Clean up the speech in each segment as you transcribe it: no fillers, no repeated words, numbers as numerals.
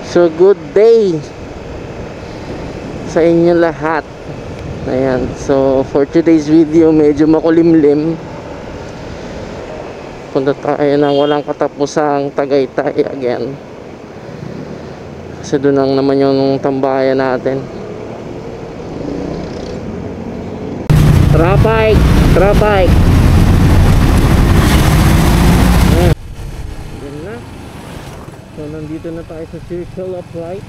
So good day sa inyo lahat. Ayan, so for today's video medyo makulimlim. Punta tayo ng walang katapusang Tagaytay again. Kasi doon lang naman yung tambayan natin. Traffic! Traffic! Ayan. Ayan na. So nandito na tayo sa Circle of Light.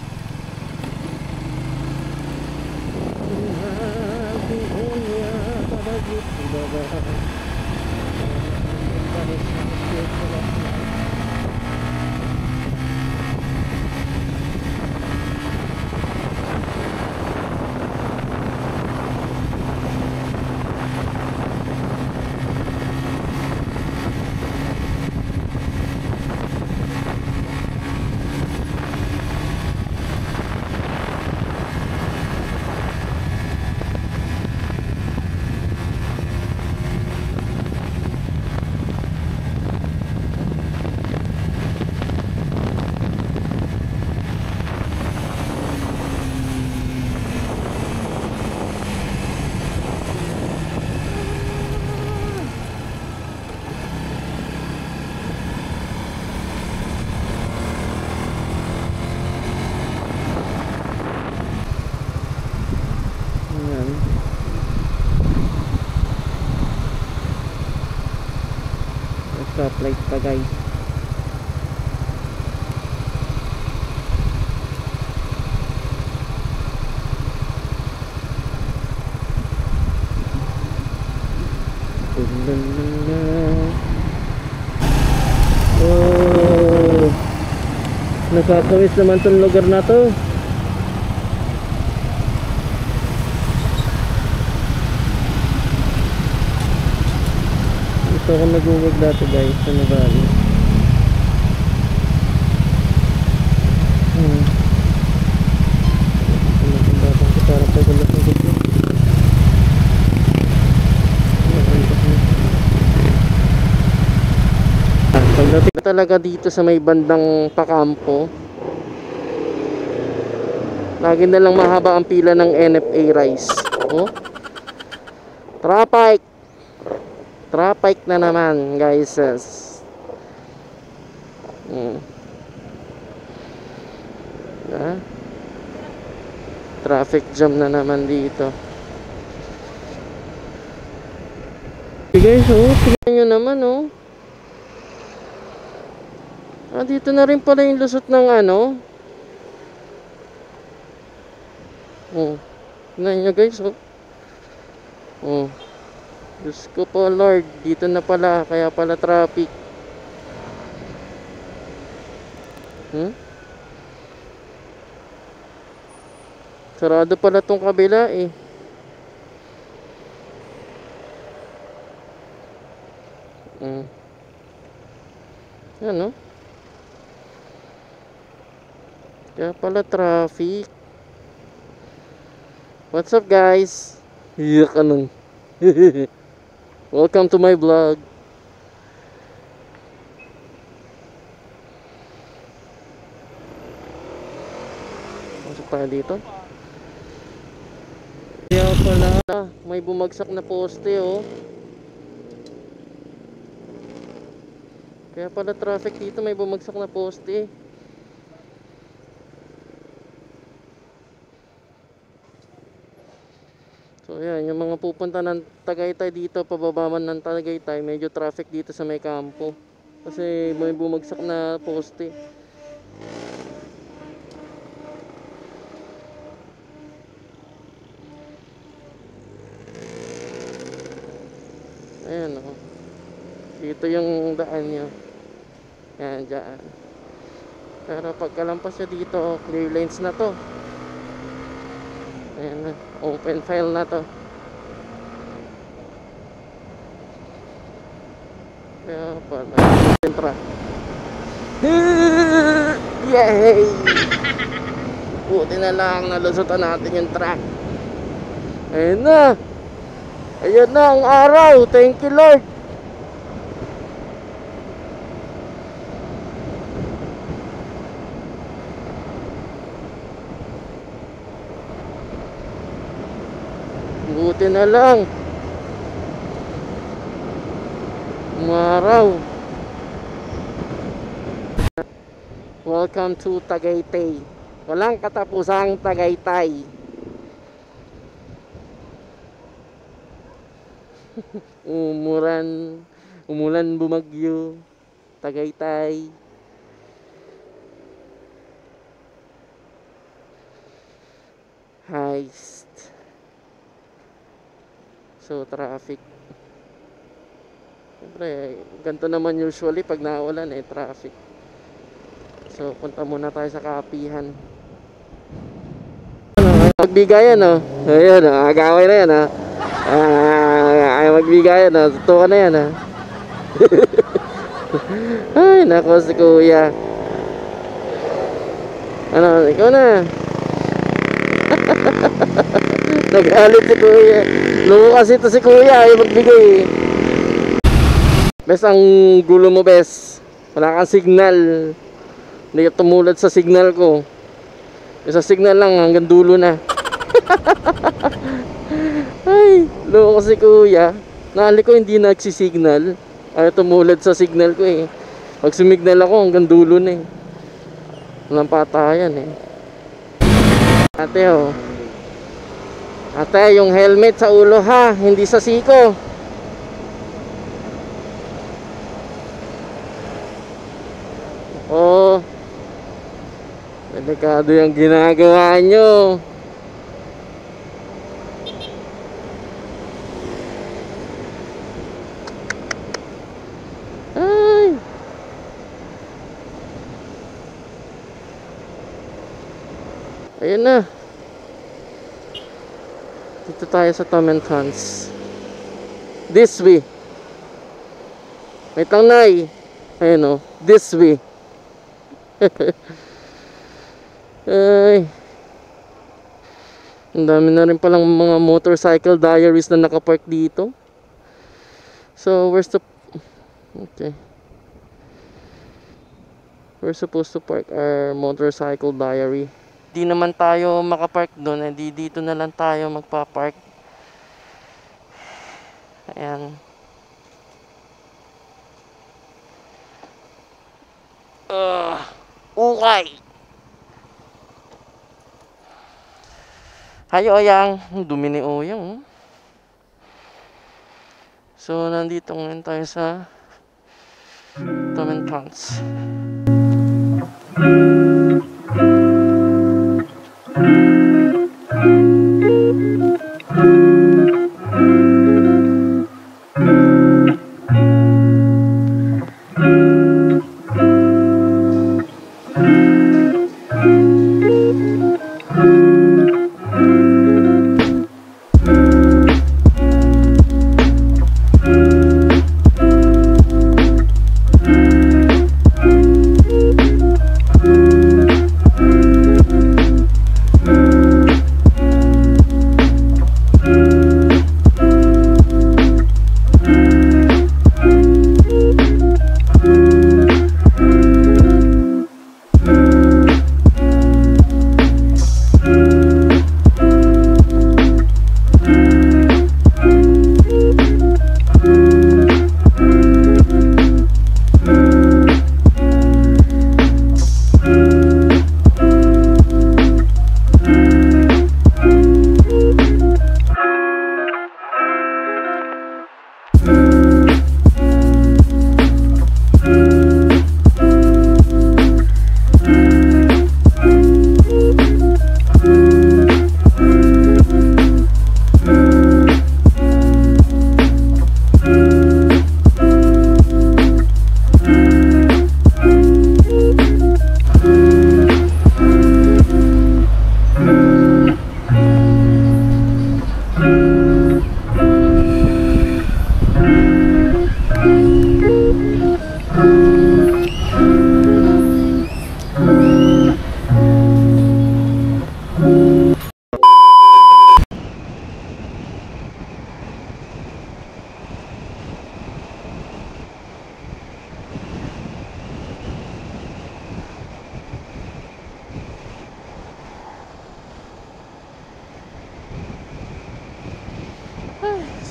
Stoplight pa guys. Oh, nakakawis naman tong lugar na to. Ito ako nag-uwag dati guys sa Navali. Parang pagulot ng gusto. Pagdating na talaga dito sa may bandang Pakampo, lagi na lang mahaba ang pila ng NFA rice. Oh? Traffic! Traffic na naman guys. Traffic jam na naman dito. Okay guys, oh, tingnan nyo naman oh. Dito na rin pala yung lusot ng ano. Tingnan nyo guys oh. Diyos ko po Lord, dito na pala, kaya pala traffic. Sarado pala tong kabila eh. Yan oh. Kaya pala traffic. What's up guys? Iyak ka nun. Welcome to my vlog. Masuk tayo dito. Kaya pala may bumagsak na poste oh. Kaya pala traffic dito, may bumagsak na poste. So ayan, yung mga pupunta ng Tagaytay dito, pababaman ng Tagaytay, medyo traffic dito sa may kampo. Kasi may bumagsak na poste. Ayan o. Dito yung daan nyo. Ayan, dyan. Pero pagkalampas nyo dito, clear lanes na to. Ayan na, open file na to. Kaya pala sentra. Yay! Buti na lang nalusutan natin yung truck. Ayan na. Ayan na ang araw. Thank you Lord. Buti na lang. Umaraw. Welcome to Tagaytay. Walang katapusang Tagaytay. Umulan, bumagyo. Tagaytay. Heist. So traffic. Siyempre, ganito naman usually pag naulan traffic. So punta muna tayo sa kapihan. Magbigayan Ayan agaway na yan ay magbigayan totoo na yan Ay nako si kuya. Ano, ikaw na. Nagalit si kuya. Loko kasi ito si kuya ay magbigay. Bes, ang gulo mo bes. Wala kang signal. Hindi ka tumulad sa signal ko. Sa signal lang hanggang dulo na. Ay, loko si kuya. Nali ko hindi nagsisignal. Ay tumulad sa signal ko Pag sumignal ako hanggang dulo na Walang patayan Ate Ate, yung helmet sa ulo ha, hindi sa siko. Delikado yung ginagawa nyo. Ay. Ayun na. Dito tayo sa Tom and Tons. This way. Wait lang, Nay. Ayun this way. Ay. Ang dami na rin palang mga motorcycle diaries na nakapark dito. So, okay. We're supposed to park our motorcycle diary. Di naman tayo makapark doon, dito na lang tayo magpa-park. Ayan. Okay. Hayo Oyang, dumi ni Oyang. So, nandito ngayon tayo sa Tom and Tons.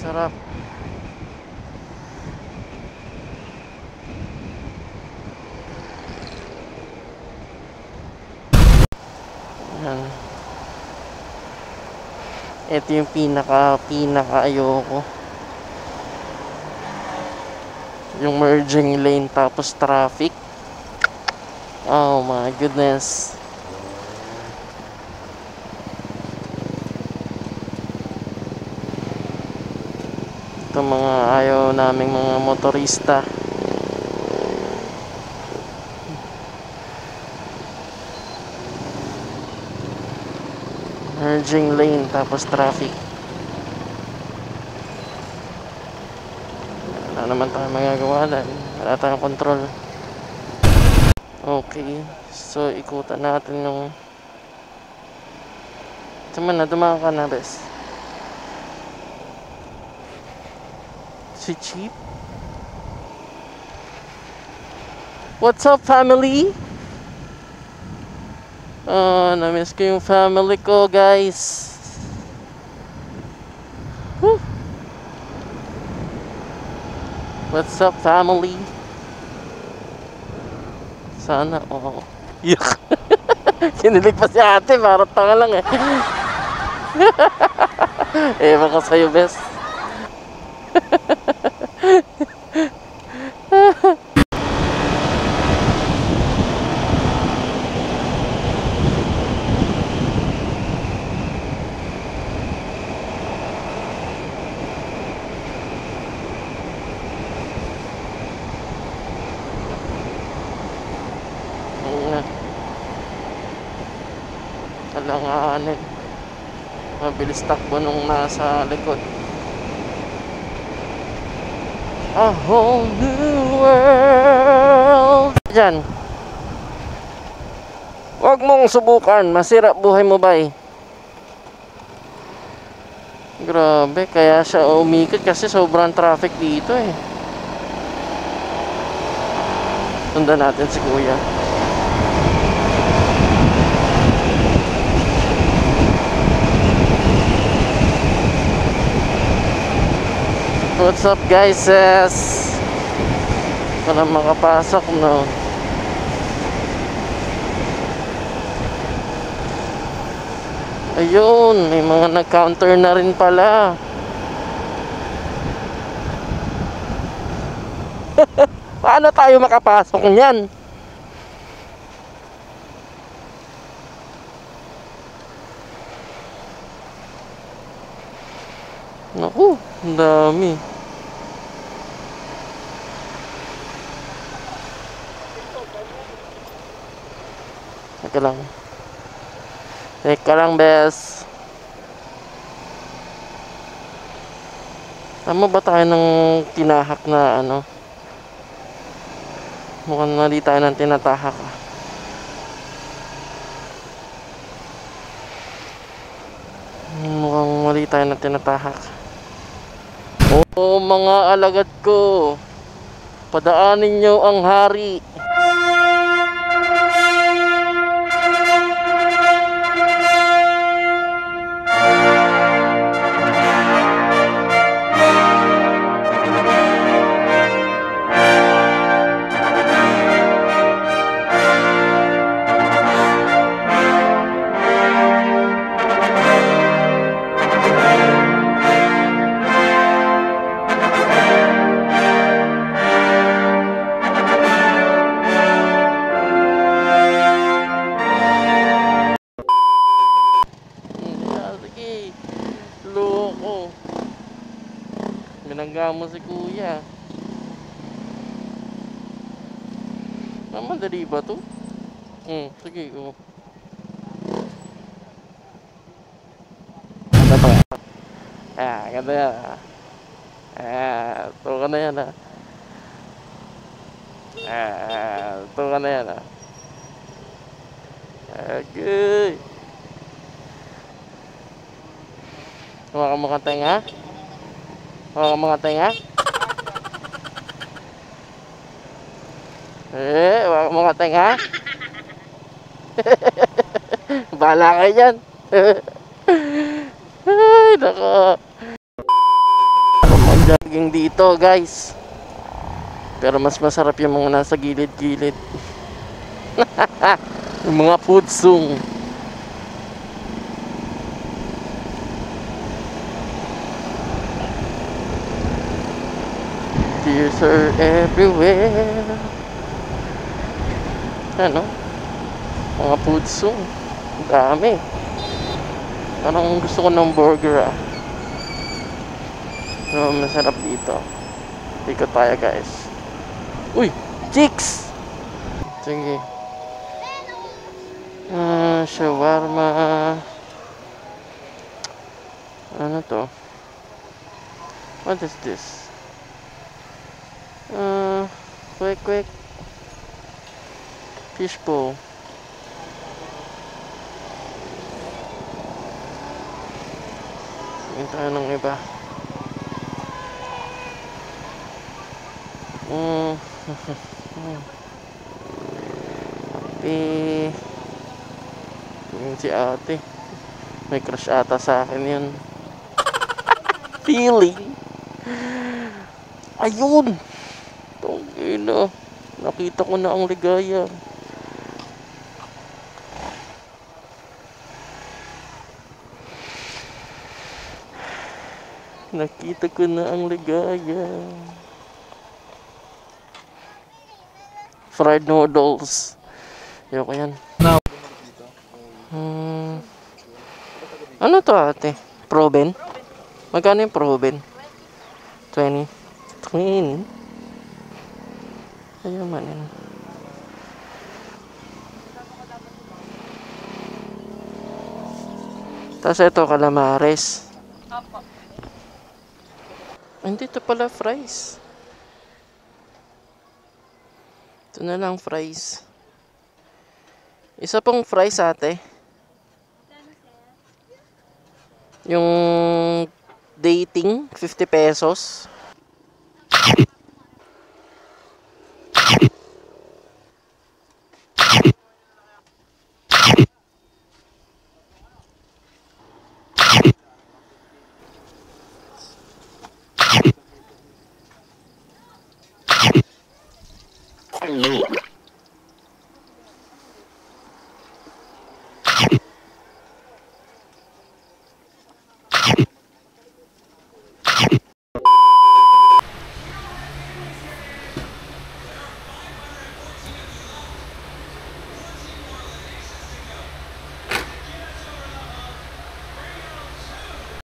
Sarap. Yan. Ito yung pinaka ayoko. Yung merging lane tapos traffic. Oh my goodness. Ito mga ayaw naming mga motorista. Merging lane tapos traffic. Wala naman tayo magagawa dahil wala tayong control. Okay, so ikutan natin yung tama na, dumaan ka na, bes. Si Chief. What's up, family? Na-miss ko yung family ko, guys. Whew. What's up, family? Sana, oh. Yuck. Kinilig pa si ate, parang tanga lang eh. Ewan ka sa'yo, bes. Alanganin. Mabilis takbo nung nasa likod. A whole new world. Diyan. Huwag mong subukan. Masira buhay mo ba eh. Grabe. Kaya siya umikot kasi sobrang traffic dito eh. Sundan natin si kuya. What's up, guys? Para makapasok, no? Ayun, may mga nag-counter na rin pala. Paano tayo makapasok niyan? Naku, ang dami. Teka lang. Teka lang, bes. Tama ba tayo ng tinahak na ano? Mukhang mali tayo ng tinatahak. Mukhang mali tayo ng tinatahak. Oh, mga alagad ko, padaanin nyo ang hari. Loko. Binangga mo si kuya. Madali ba to? Sige, oh. Ganda yan. Ito ka na yan, ha. Ito ka na yan, ha. Okay. Hawakan mo ka tenga? Hawakan mo ka tenga? Hawakan mo ka tenga? Bahala kayo dyan. Ay, nako. Yung dito guys. Pero mas masarap yung mga nasa gilid-gilid. Yung mga pudsong. Tears are everywhere. Ano? Mga pudsong. Dami. Parang gusto ko ng burger ah. Ano masarap dito? Ikot tayo guys. Uy! Chicks! Sige. Shawarma. Ano to? What is this? Quick. Fishbowl. Tingin tayo ng iba. Ate. Tingin si ate. May crush ata sa akin yun. Feeling. Ayun. Tongina. Nakita ko na ang ligaya. Nakita ko na ang ligaya. Fried noodles. Ayoko yan. Ano to ate? Proben? Magkano yung Proben? 20. 20? Ayun man yun. Tapos ito calamares. Opo. Hindi ito pala fries. Ito na lang fries. Isa pong fries ate. Yung dating 50 pesos.